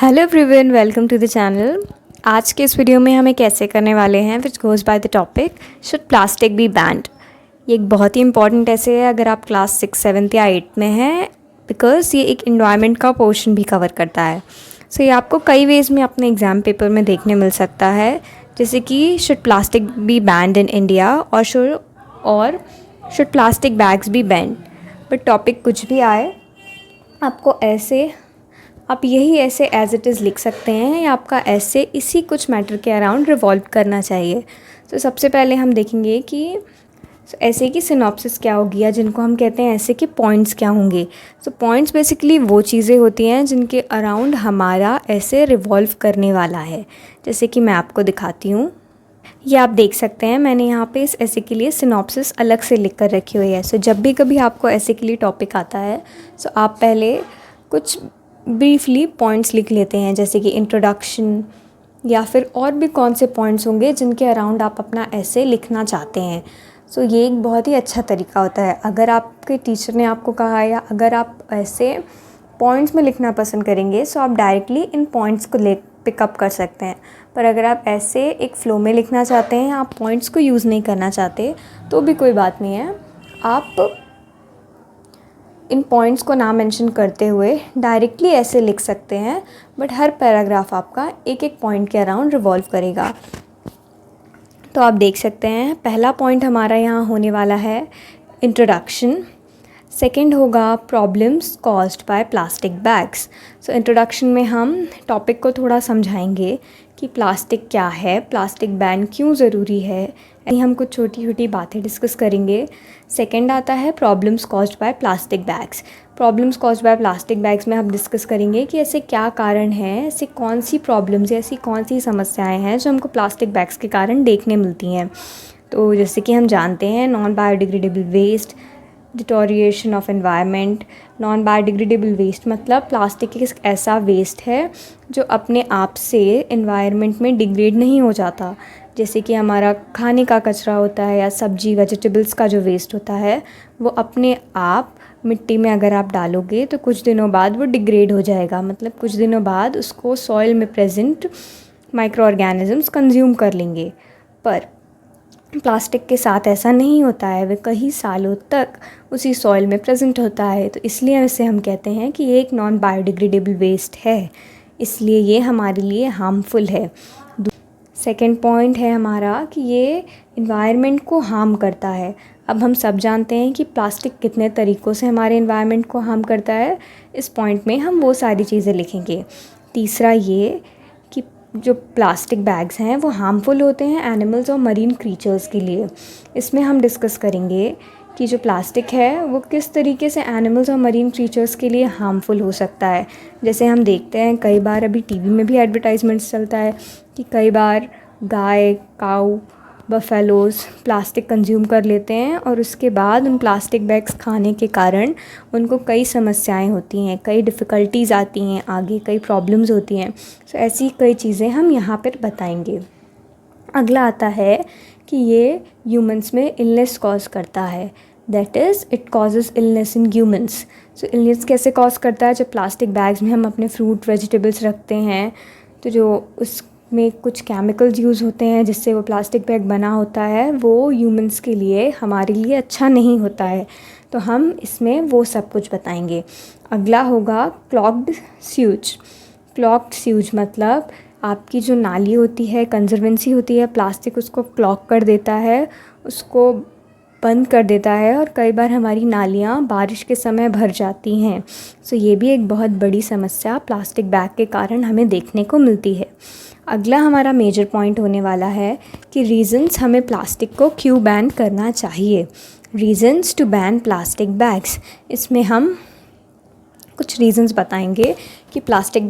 Hello everyone, welcome to the channel. आज के इस वीडियो में हम एक ऐसे करने वाले हैं which goes by the topic should plastic be banned. ये एक बहुत ही इंपॉर्टेंट ऐसे है अगर आप क्लास 6, 7 या 8 में हैं, बिकॉज ये एक इन्वायरमेंट का पोर्शन भी कवर करता है। सो ये आपको कई वेज़ में अपने एग्ज़ाम पेपर में देखने मिल सकता है, जैसे कि should plastic be banned in India or should plastic bags be banned. But topic कुछ भी आए, आपको ऐसे आप यही ऐसे एज इट इज़ लिख सकते हैं या आपका ऐसे इसी कुछ मैटर के अराउंड रिवॉल्व करना चाहिए। तो सबसे पहले हम देखेंगे कि ऐसे की सिनॉप्सिस क्या होगी, या जिनको हम कहते हैं ऐसे के पॉइंट्स क्या होंगे। तो पॉइंट्स बेसिकली वो चीज़ें होती हैं जिनके अराउंड हमारा ऐसे रिवॉल्व करने वाला है। जैसे कि मैं आपको दिखाती हूँ, ये आप देख सकते हैं मैंने यहाँ पे इस ऐसे के लिए सिनॉप्सिस अलग से लिख कर रखी हुई है। सो जब भी कभी आपको ऐसे के लिए टॉपिक आता है, सो आप पहले कुछ ब्रीफली पॉइंट्स लिख लेते हैं, जैसे कि इंट्रोडक्शन या फिर और भी कौन से पॉइंट्स होंगे जिनके अराउंड आप अपना ऐसे लिखना चाहते हैं। सो ये एक बहुत ही अच्छा तरीका होता है। अगर आपके टीचर ने आपको कहा या अगर आप ऐसे पॉइंट्स में लिखना पसंद करेंगे, सो आप डायरेक्टली इन पॉइंट्स को पिकअप कर सकते हैं। पर अगर आप ऐसे एक फ़्लो में लिखना चाहते हैं, आप पॉइंट्स को यूज़ नहीं करना चाहते, तो भी कोई बात नहीं है। आप इन पॉइंट्स को ना मेंशन करते हुए डायरेक्टली ऐसे लिख सकते हैं, बट हर पैराग्राफ आपका एक एक पॉइंट के अराउंड रिवॉल्व करेगा। तो आप देख सकते हैं पहला पॉइंट हमारा यहाँ होने वाला है इंट्रोडक्शन। सेकंड होगा problems caused by plastic bags. So introduction में हम टॉपिक को थोड़ा समझाएंगे कि प्लास्टिक क्या है, प्लास्टिक बैन क्यों ज़रूरी है, हम कुछ छोटी छोटी बातें डिस्कस करेंगे। सेकंड आता है problems caused by plastic bags. Problems caused by plastic bags में हम डिस्कस करेंगे कि ऐसे क्या कारण हैं, ऐसी कौन सी प्रॉब्लम्स या ऐसी कौन सी समस्याएं हैं जो हमको प्लास्टिक बैग्स के कारण देखने मिलती हैं। तो जैसे कि हम जानते हैं non biodegradable waste, deterioration of environment. Non biodegradable waste मतलब प्लास्टिक एक ऐसा वेस्ट है जो अपने आप से एनवायरनमेंट में डिग्रेड नहीं हो जाता। जैसे कि हमारा खाने का कचरा होता है या सब्जी वेजिटेबल्स का जो वेस्ट होता है, वो अपने आप मिट्टी में अगर आप डालोगे तो कुछ दिनों बाद वो डिग्रेड हो जाएगा। मतलब कुछ दिनों बाद उसको सॉइल में प्रेजेंट माइक्रो ऑर्गेनिजम्स कंज्यूम कर लेंगे। पर प्लास्टिक के साथ ऐसा नहीं होता है, वे कई सालों तक उसी सॉइल में प्रेजेंट होता है। तो इसलिए इसे हम कहते हैं कि ये एक नॉन बायोडिग्रेडेबल वेस्ट है, इसलिए ये हमारे लिए हार्मफुल है। सेकेंड पॉइंट है हमारा कि ये इन्वायरमेंट को हार्म करता है। अब हम सब जानते हैं कि प्लास्टिक कितने तरीक़ों से हमारे इन्वायरमेंट को हार्म करता है। इस पॉइंट में हम वो सारी चीज़ें लिखेंगे। तीसरा ये कि जो प्लास्टिक बैग्स हैं वो हार्मफुल होते हैं एनिमल्स और मरीन क्रीचर्स के लिए। इसमें हम डिस्कस करेंगे कि जो प्लास्टिक है वो किस तरीके से एनिमल्स और मरीन क्रीचर्स के लिए हार्मफुल हो सकता है। जैसे हम देखते हैं कई बार अभी टीवी में भी एडवर्टाइजमेंट्स चलता है कि कई बार गाय, काऊ, बफेलोज़ प्लास्टिक कंज्यूम कर लेते हैं और उसके बाद उन प्लास्टिक बैग्स खाने के कारण उनको कई समस्याएं होती हैं, कई डिफ़िकल्टीज़ आती हैं, आगे कई प्रॉब्लम्स होती हैं। सो ऐसी कई चीज़ें हम यहाँ पर बताएंगे। अगला आता है कि ये ह्यूमंस में इलनेस कॉज करता है, that is it causes illness in humans. So illness कैसे कॉज करता है? जब प्लास्टिक बैग्स में हम अपने फ्रूट वेजिटेबल्स रखते हैं, तो जो उसमें कुछ केमिकल्स यूज़ होते हैं जिससे वो प्लास्टिक बैग बना होता है, वो ह्यूमंस के लिए, हमारे लिए अच्छा नहीं होता है। तो हम इसमें वो सब कुछ बताएंगे। अगला होगा क्लॉग्ड स्यूज। क्लॉग्ड स्यूज मतलब आपकी जो नाली होती है, कंजर्वेंसी होती है, प्लास्टिक उसको क्लॉग कर देता है, उसको बंद कर देता है और कई बार हमारी नालियाँ बारिश के समय भर जाती हैं। सो ये भी एक बहुत बड़ी समस्या प्लास्टिक बैग के कारण हमें देखने को मिलती है। अगला हमारा मेजर पॉइंट होने वाला है कि रीज़न्स हमें प्लास्टिक को क्यों बैन करना चाहिए। Reasons to ban plastic bags. इसमें हम कुछ रीज़न्स बताएंगे कि प्लास्टिक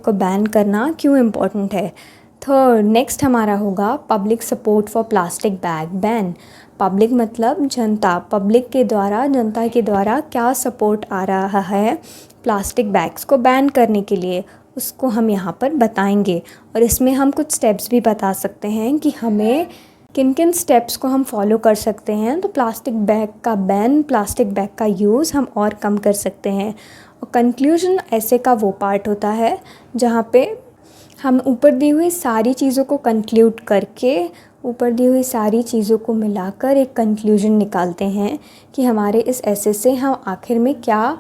को बैन करना क्यों इम्पोर्टेंट है। थर्ड, नेक्स्ट हमारा होगा public support for plastic bag ban. Public मतलब जनता। पब्लिक के द्वारा, जनता के द्वारा क्या सपोर्ट आ रहा है प्लास्टिक बैग्स को बैन करने के लिए, उसको हम यहाँ पर बताएंगे। और इसमें हम कुछ स्टेप्स भी बता सकते हैं कि हमें किन किन स्टेप्स को हम फॉलो कर सकते हैं तो प्लास्टिक बैग का यूज़ हम और कम कर सकते हैं। और कंक्लूजन ऐसे का वो पार्ट होता है जहाँ पे हम ऊपर दी हुई सारी चीज़ों को कंक्लूड करके, ऊपर दी हुई सारी चीज़ों को मिलाकर एक कंक्लूजन निकालते हैं कि हमारे इस ऐसे से हम आखिर में क्या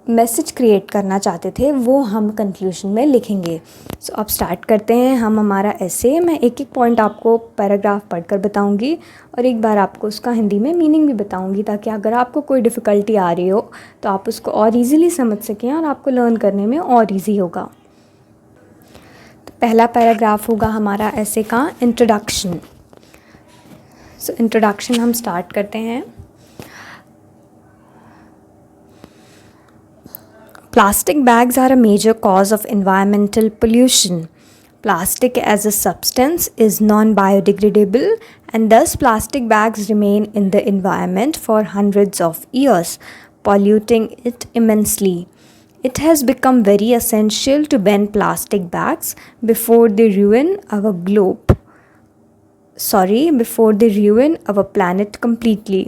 मैसेज क्रिएट करना चाहते थे, वो हम कंक्लूजन में लिखेंगे। सो अब स्टार्ट करते हैं हम हमारा ऐसे। मैं एक एक पॉइंट आपको पैराग्राफ पढ़कर बताऊंगी और एक बार आपको उसका हिंदी में मीनिंग भी बताऊंगी, ताकि अगर आपको कोई डिफ़िकल्टी आ रही हो तो आप उसको और इजीली समझ सकें और आपको लर्न करने में और इजी होगा। तो पहला पैराग्राफ होगा हमारा ऐसे का इंट्रोडक्शन। सो इंट्रोडक्शन हम स्टार्ट करते हैं। Plastic bags are a major cause of environmental pollution. Plastic as a substance is non-biodegradable, and thus plastic bags remain in the environment for hundreds of years, polluting it immensely. It has become very essential to ban plastic bags before they ruin our planet completely.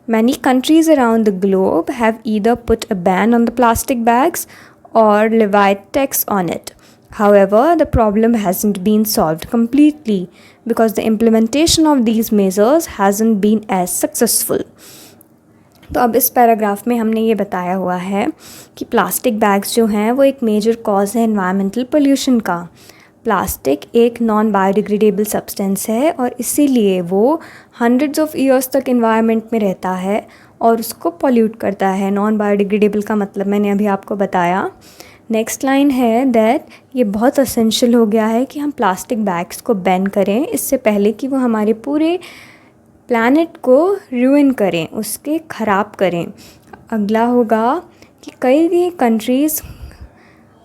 Many countries around the globe have either put a ban on the plastic bags or levied tax on it. However, the problem hasn't been solved completely because the implementation of these measures hasn't been as successful. तो अब इस paragraph में हमने ये बताया हुआ है कि प्लास्टिक बैग्स जो हैं वो एक मेजर कॉज है एनवायरमेंटल पोल्यूशन का। प्लास्टिक एक नॉन बायोडिग्रेडेबल सब्सटेंस है और इसीलिए वो हंड्रेड्स ऑफ ईयर्स तक एनवायरनमेंट में रहता है और उसको पॉल्यूट करता है। नॉन बायोडिग्रेडेबल का मतलब मैंने अभी आपको बताया। नेक्स्ट लाइन है दैट ये बहुत असेंशियल हो गया है कि हम प्लास्टिक बैग्स को बैन करें इससे पहले कि वो हमारे पूरे प्लैनेट को रूइन करें, उसके ख़राब करें। अगला होगा कि कई कंट्रीज़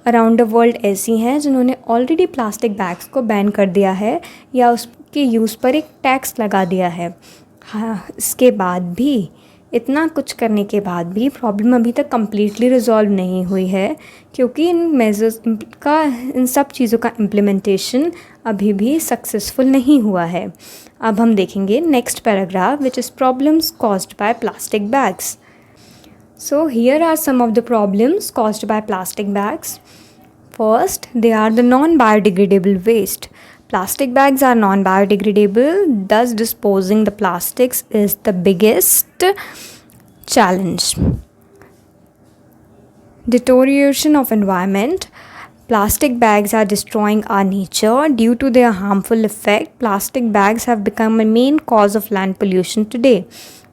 अराउंड द वर्ल्ड ऐसी हैं जिन्होंने ऑलरेडी प्लास्टिक बैग्स को बैन कर दिया है या उसके यूज़ पर एक टैक्स लगा दिया है। हाँ, इसके बाद भी, इतना कुछ करने के बाद भी प्रॉब्लम अभी तक कम्प्लीटली रिजॉल्व नहीं हुई है, क्योंकि इन मेजर्स का, इन सब चीज़ों का इम्प्लीमेंटेशन अभी भी सक्सेसफुल नहीं हुआ है। अब हम देखेंगे next paragraph which is problems caused by plastic bags. So here are some of the problems caused by plastic bags. First, they are the non-biodegradable waste. Plastic bags are non-biodegradable, thus disposing the plastics is the biggest challenge. Deterioration of environment. Plastic bags are destroying our nature. Due to their harmful effect, plastic bags have become a main cause of land pollution today.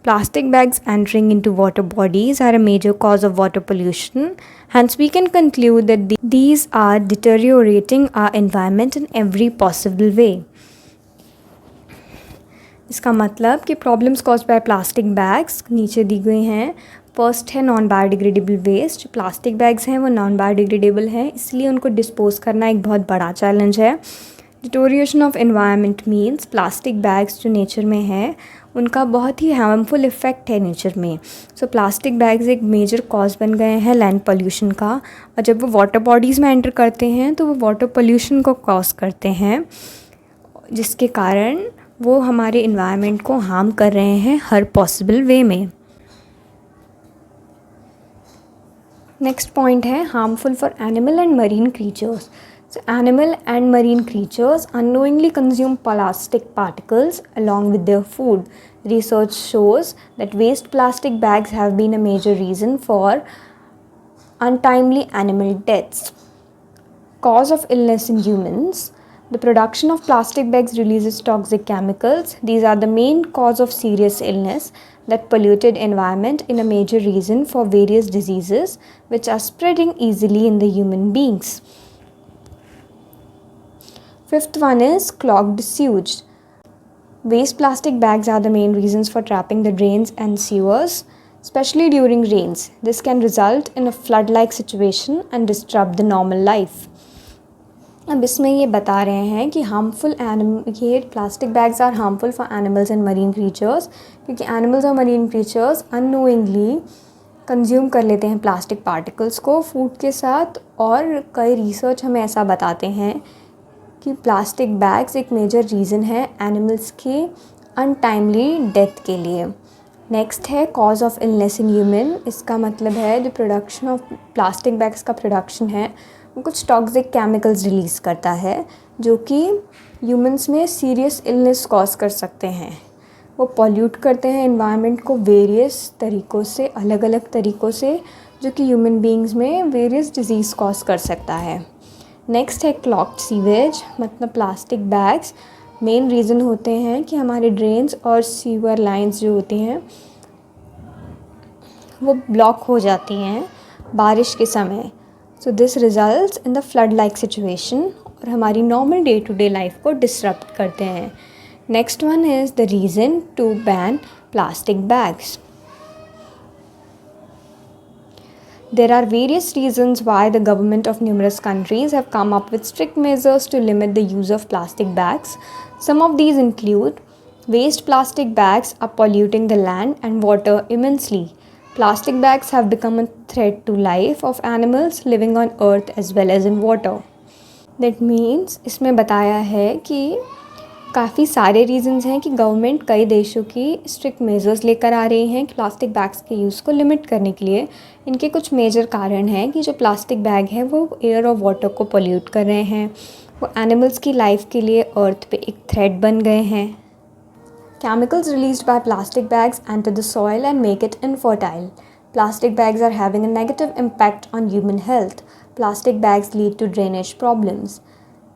Plastic bags entering into water bodies are a major cause of water pollution. Hence, we can conclude that these are deteriorating our environment in every possible way. इसका मतलब कि problems caused by plastic bags नीचे दी गई हैं। First है non biodegradable waste. जो plastic bags हैं वो नॉन बायोडिग्रेडेबल हैं, इसलिए उनको डिस्पोज करना एक बहुत बड़ा चैलेंज है। Deterioration of environment means plastic bags जो नेचर में है उनका बहुत ही हार्मफुल इफ़ेक्ट है नेचर में। सो प्लास्टिक बैग्स एक मेजर कॉज बन गए हैं लैंड पोल्यूशन का, और जब वो वाटर बॉडीज़ में एंटर करते हैं तो वो वाटर पोल्यूशन को कॉज करते हैं, जिसके कारण वो हमारे इन्वायरमेंट को हार्म कर रहे हैं हर पॉसिबल वे में। नेक्स्ट पॉइंट है harmful for animal and marine creatures. So animal and marine creatures unknowingly consume plastic particles along with their food. Research shows that waste plastic bags have been a major reason for untimely animal deaths. Cause of illness in humans. The production of plastic bags releases toxic chemicals. These are the main cause of serious illness. That polluted environment in a major reason for various diseases which are spreading easily in the human beings. Fifth one is clogged sewage. Waste plastic bags are the main reasons for trapping the drains and sewers, especially during rains. This can result in a flood-like situation and disrupt the normal life. अब इसमें ये बता रहे हैं कि ये plastic bags are harmful for animals and marine creatures, क्योंकि animals और मरीन क्रीचर्स अननोइंगली कंज्यूम कर लेते हैं प्लास्टिक पार्टिकल्स को फूड के साथ, और कई रिसर्च हमें ऐसा बताते हैं कि प्लास्टिक बैग्स एक मेजर रीज़न है एनिमल्स की अनटाइमली डेथ के लिए। नेक्स्ट है cause of illness in human. इसका मतलब है जो प्रोडक्शन ऑफ प्लास्टिक बैग्स का प्रोडक्शन है वो कुछ टॉक्सिक केमिकल्स रिलीज़ करता है जो कि ह्यूमंस में सीरियस इलनेस कॉज कर सकते हैं। वो पॉल्यूट करते हैं एनवायरनमेंट को वेरियस तरीक़ों से, अलग अलग तरीक़ों से, जो कि ह्यूमन बींग्स में वेरियस डिजीज़ कॉज कर सकता है। नेक्स्ट है क्लॉग्ड सीवेज, मतलब प्लास्टिक बैग्स मेन रीज़न होते हैं कि हमारे ड्रेन्स और सीवर लाइंस जो होती हैं वो ब्लॉक हो जाती हैं बारिश के समय। So this results in the flood like situation और हमारी normal day to day life को डिसरप्ट करते हैं। Next one is the reason to ban plastic bags. There are various reasons why the government of numerous countries have come up with strict measures to limit the use of plastic bags. Some of these include waste plastic bags are polluting the land and water immensely. Plastic bags have become a threat to life of animals living on earth as well as in water. That means इसमें बताया है कि काफ़ी सारे reasons हैं कि government कई देशों की स्ट्रिक्ट मेजर्स लेकर आ रही हैं प्लास्टिक बैग्स के यूज़ को लिमिट करने के लिए। इनके कुछ मेजर कारण हैं कि जो प्लास्टिक बैग है वो एयर और वाटर को पोल्यूट कर रहे हैं, वो एनिमल्स की लाइफ के लिए अर्थ पे एक थ्रेट बन गए हैं। Chemicals released by plastic bags enter the soil and make it infertile. Plastic bags are having a negative impact on human health. Plastic bags lead to drainage problems.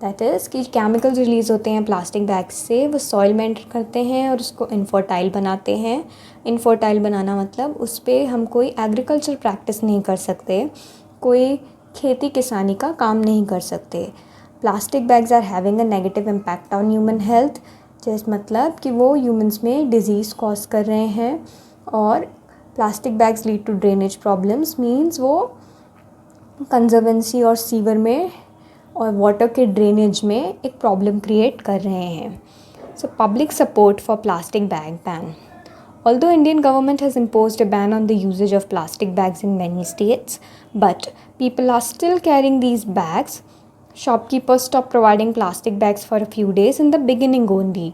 That is कि chemicals release होते हैं plastic bags से, वो soil में enter करते हैं और उसको इनफर्टाइल बनाते हैं। इनफर्टाइल बनाना मतलब उस पर हम कोई एग्रीकल्चर प्रैक्टिस नहीं कर सकते, कोई खेती किसानी का काम नहीं कर सकते। Plastic bags are having a negative impact on human health, जैसे मतलब कि वो ह्यूमंस में डिजीज़ कॉज कर रहे हैं। और plastic bags lead to drainage problems means वो कंजर्वेंसी और सीवर में और वाटर के ड्रेनेज में एक प्रॉब्लम क्रिएट कर रहे हैं। So public support for plastic bag ban. Although Indian government has imposed a ban on the usage of plastic bags in many states, but people are still carrying these bags. Shopkeepers stopped providing plastic bags for a few days in the beginning only.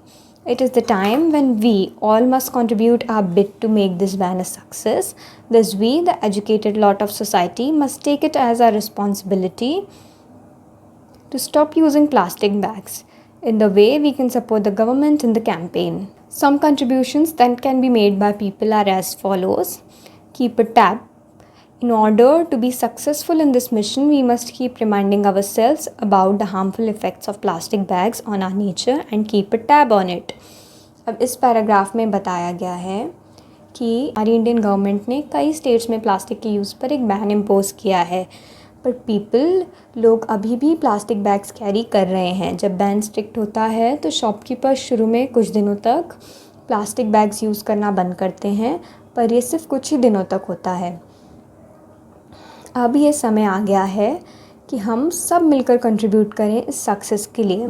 It is the time when we all must contribute our bit to make this ban a success. Thus we, the educated lot of society, must take it as our responsibility to stop using plastic bags. In the way we can support the government in the campaign. Some contributions that can be made by people are as follows. Keep a tab. In order to be successful in this mission, we must keep reminding ourselves about the harmful effects of plastic bags on our nature and keep a tab on it. अब इस paragraph में बताया गया है कि हमारी Indian government ने कई स्टेट्स में प्लास्टिक के यूज़ पर एक बैन इम्पोज किया है, पर लोग अभी भी प्लास्टिक बैग्स कैरी कर रहे हैं। जब बैन स्ट्रिक्ट होता है तो शॉपकीपर्स शुरू में कुछ दिनों तक प्लास्टिक बैग्स यूज़ करना बंद करते हैं, पर ये सिर्फ कुछ ही दिनों तक होता है। अब ये समय आ गया है कि हम सब मिलकर कंट्रीब्यूट करें इस सक्सेस के लिए।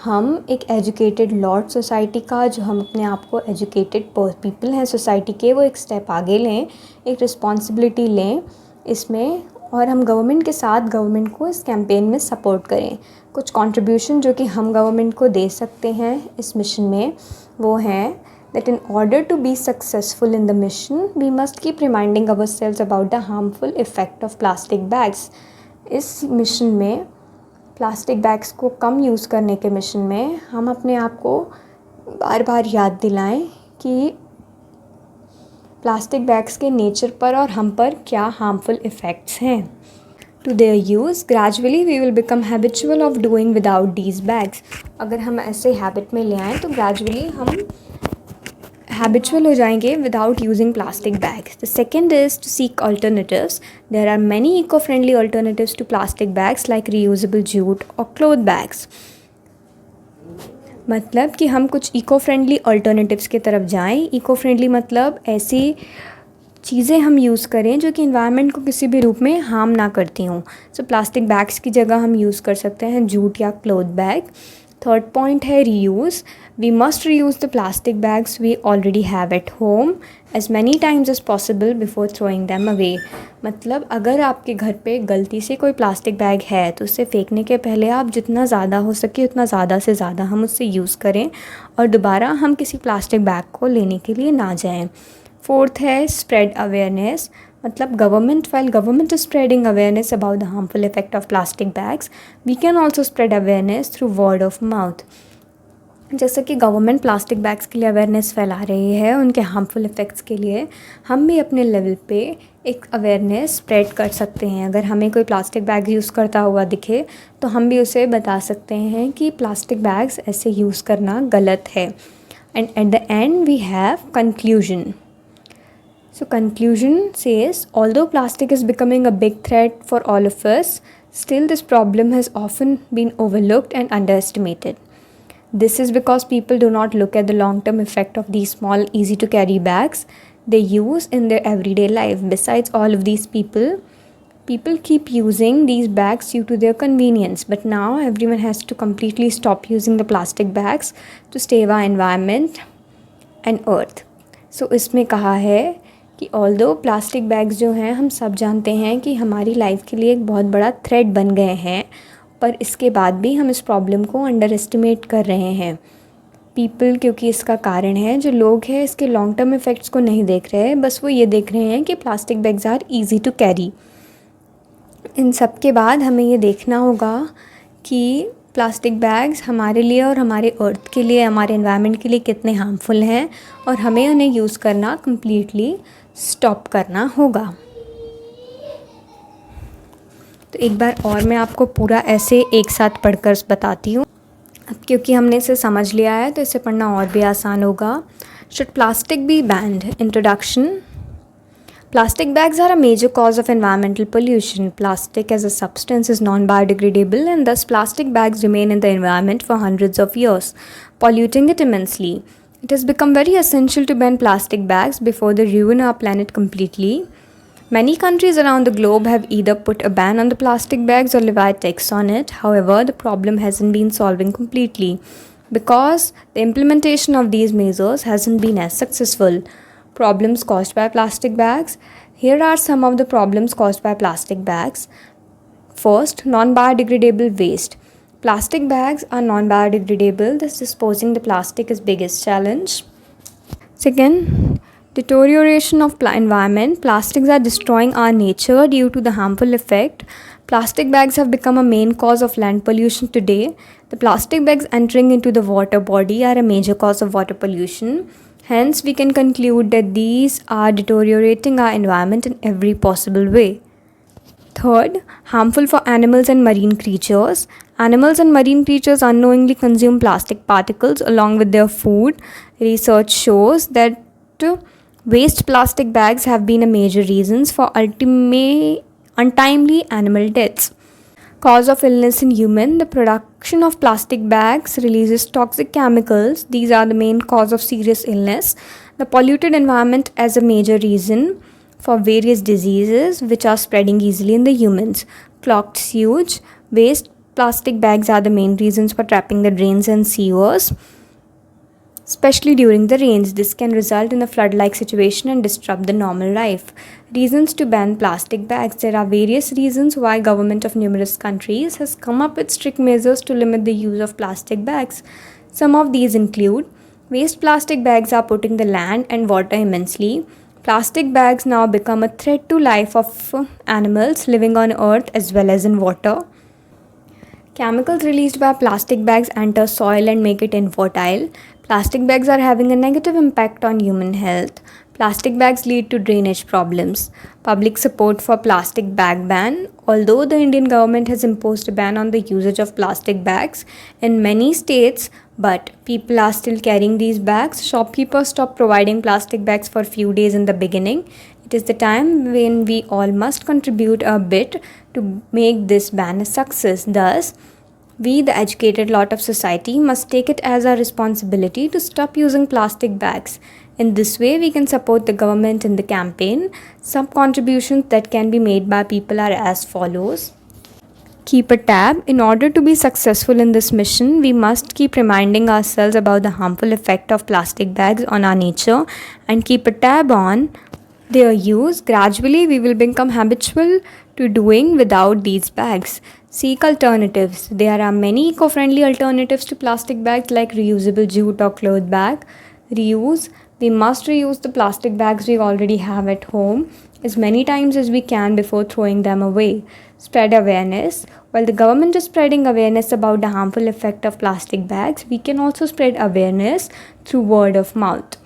हम एक एजुकेटेड लॉट सोसाइटी का, जो हम अपने आप को एजुकेटेड पीपल हैं सोसाइटी के, वो एक स्टेप आगे लें, एक रिस्पॉन्सिबिलिटी लें इसमें, और हम गवर्नमेंट के साथ गवर्नमेंट को इस कैंपेन में सपोर्ट करें। कुछ कंट्रीब्यूशन जो कि हम गवर्नमेंट को दे सकते हैं इस मिशन में वो हैं that in order to be successful in the mission we must keep reminding ourselves about the harmful effect of plastic bags. इस मिशन में प्लास्टिक बैग्स को कम यूज़ करने के मिशन में हम अपने आप को बार बार याद दिलाएं कि प्लास्टिक बैग्स के नेचर पर और हम पर क्या हार्मफुल इफ़ेक्ट्स हैं। To their use gradually we will become habitual of doing without these bags. अगर हम ऐसे हैबिट में ले आएँ तो ग्रेजुअली हम हैबिचुअल हो जाएंगे without using plastic bags. The second is to seek alternatives. There are many eco friendly alternatives to plastic bags like reusable jute और क्लोथ बैग्स। मतलब कि हम कुछ इको फ्रेंडली अल्टरनेटिव्स की तरफ जाएं। इको फ्रेंडली मतलब ऐसी चीज़ें हम यूज़ करें जो कि इन्वायरमेंट को किसी भी रूप में हार्म ना करती हों। सो प्लास्टिक बैग्स की जगह हम यूज़ कर सकते हैं जूट या क्लोथ बैग। थर्ड पॉइंट है reuse. We must reuse the plastic bags we already have at home as many times as possible before throwing them away. मतलब अगर आपके घर पे गलती से कोई प्लास्टिक बैग है तो उसे फेंकने के पहले आप जितना ज़्यादा हो सके उतना ज़्यादा से ज़्यादा हम उससे यूज़ करें और दोबारा हम किसी प्लास्टिक बैग को लेने के लिए ना जाएं। फोर्थ है स्प्रेड अवेयरनेस, मतलब government is spreading awareness about the harmful effect of plastic bags, we can also spread awareness through word of mouth. जैसे कि गवर्नमेंट प्लास्टिक बैग्स के लिए अवेयरनेस फैला रही है उनके हार्मफुल इफ़ेक्ट्स के लिए, हम भी अपने लेवल पे एक अवेयरनेस स्प्रेड कर सकते हैं। अगर हमें कोई प्लास्टिक बैग यूज़ करता हुआ दिखे तो हम भी उसे बता सकते हैं कि प्लास्टिक बैग्स ऐसे यूज़ करना गलत है। And at the end we have conclusion. So conclusion says, although plastic is becoming a big threat for all of us, still this problem has often been overlooked and underestimated. This is because people do not look at the long-term effect of these small, easy-to-carry bags they use in their everyday life. Besides all of these people keep using these bags due to their convenience. But now everyone has to completely stop using the plastic bags to save our environment and earth. So इसमें कहा है कि although plastic bags जो हैं हम सब जानते हैं कि हमारी लाइफ के लिए एक बहुत बड़ा थ्रेट बन गए हैं, पर इसके बाद भी हम इस प्रॉब्लम को अंडर एस्टिमेट कर रहे हैं। पीपल, क्योंकि इसका कारण है जो लोग हैं इसके लॉन्ग टर्म इफ़ेक्ट्स को नहीं देख रहे हैं, बस वो ये देख रहे हैं कि plastic bags are easy to carry. इन सब के बाद हमें ये देखना होगा कि प्लास्टिक बैग्स हमारे लिए और हमारे अर्थ के लिए, हमारे एनवायरनमेंट के लिए कितने हार्मफुल हैं और हमें उन्हें यूज़ करना कम्प्लीटली स्टॉप करना होगा। तो एक बार और मैं आपको पूरा ऐसे एक साथ पढ़कर बताती हूँ। अब क्योंकि हमने इसे समझ लिया है तो इसे पढ़ना और भी आसान होगा। Should plastic be banned? Introduction. Plastic bags are a major cause of environmental pollution. Plastic as a substance is non-biodegradable and thus plastic bags remain in the environment for hundreds of years, polluting it immensely. It has become very essential to ban plastic bags before they ruin our planet completely. Many countries around the globe have either put a ban on the plastic bags or levied tax on it. However, the problem hasn't been solving completely because the implementation of these measures hasn't been as successful. Problems caused by plastic bags. Here are some of the problems caused by plastic bags. First, non-biodegradable waste. Plastic bags are non-biodegradable, thus disposing the plastic is biggest challenge. Second, deterioration of environment. Plastics are destroying our nature due to the harmful effect. Plastic bags have become a main cause of land pollution today. The plastic bags entering into the water body are a major cause of water pollution. Hence, we can conclude that these are deteriorating our environment in every possible way. Third, harmful for animals and marine creatures. Animals and marine creatures unknowingly consume plastic particles along with their food. Research shows that waste plastic bags have been a major reason for untimely animal deaths. Cause of illness in human. The production of plastic bags releases toxic chemicals. These are the main cause of serious illness. The polluted environment as a major reason for various diseases which are spreading easily in the humans. Clogged sewage. Waste plastic bags are the main reasons for trapping the drains and sewers, especially during the rains. This can result in a flood-like situation and disrupt the normal life. Reasons to ban plastic bags. There are various reasons why government of numerous countries has come up with strict measures to limit the use of plastic bags. Some of these include: waste plastic bags are putting the land and water immensely. Plastic bags now become a threat to life of animals living on earth as well as in water. Chemicals released by plastic bags enter soil and make it infertile. Plastic bags are having a negative impact on human health. Plastic bags lead to drainage problems. Public support for plastic bag ban. Although the Indian government has imposed a ban on the usage of plastic bags in many states, but people are still carrying these bags. Shopkeepers stopped providing plastic bags for a few days in the beginning. It is the time when we all must contribute a bit to make this ban a success. Thus, we, the educated lot of society, must take it as our responsibility to stop using plastic bags. In this way, we can support the government in the campaign. Some contributions that can be made by people are as follows. Keep a tab. In order to be successful in this mission, we must keep reminding ourselves about the harmful effect of plastic bags on our nature and keep a tab on their use. Gradually, we will become habitual to doing without these bags. Seek alternatives. There are many eco-friendly alternatives to plastic bags like reusable jute or cloth bag. Reuse We must reuse the plastic bags we already have at home as many times as we can before throwing them away. Spread awareness. While the government is spreading awareness about the harmful effect of plastic bags, we can also spread awareness through word of mouth.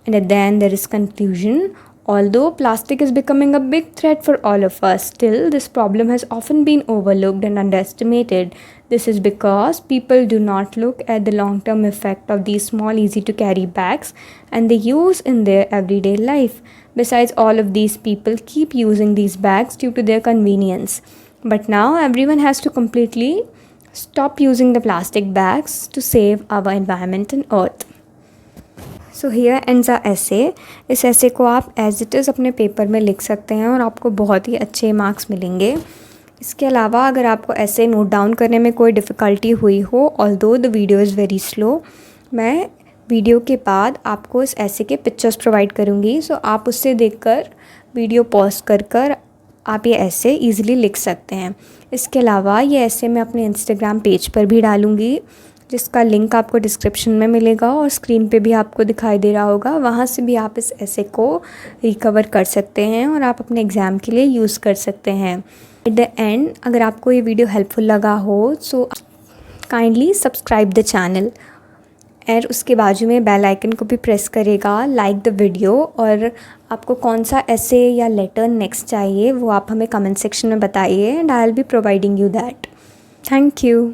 And at the end, there is conclusion. Although plastic is becoming a big threat for all of us, still this problem has often been overlooked and underestimated. This is because people do not look at the long-term effect of these small, easy-to-carry bags and they use in their everyday life. Besides, all of these people keep using these bags due to their convenience. But now everyone has to completely stop using the plastic bags to save our environment and earth. So here ends a essay. इस essay को आप as it is अपने paper में लिख सकते हैं और आपको बहुत ही अच्छे मार्क्स मिलेंगे. इसके अलावा अगर आपको ऐसे नोट डाउन करने में कोई डिफ़िकल्टी हुई हो, although the video is very slow, मैं वीडियो के बाद आपको इस ऐसे के पिक्चर्स प्रोवाइड करूँगी. सो आप उससे देखकर वीडियो पॉज कर आप ये ऐसे ईज़िली लिख सकते हैं. इसके अलावा ये ऐसे मैं अपने इंस्टाग्राम पेज पर भी डालूँगी, जिसका लिंक आपको डिस्क्रिप्शन में मिलेगा और स्क्रीन पे भी आपको दिखाई दे रहा होगा. वहाँ से भी आप इस ऐसे को रिकवर कर सकते हैं और आप अपने एग्ज़ाम के लिए यूज़ कर सकते हैं. एट द एंड, अगर आपको ये वीडियो हेल्पफुल लगा हो so kindly subscribe the channel और उसके बाजू में बेल आइकन को भी प्रेस करेगा. Like the video. और आपको कौन सा ऐसे या लेटर नेक्स्ट चाहिए वो आप हमें कमेंट सेक्शन में बताइए and I will be providing you that. Thank you.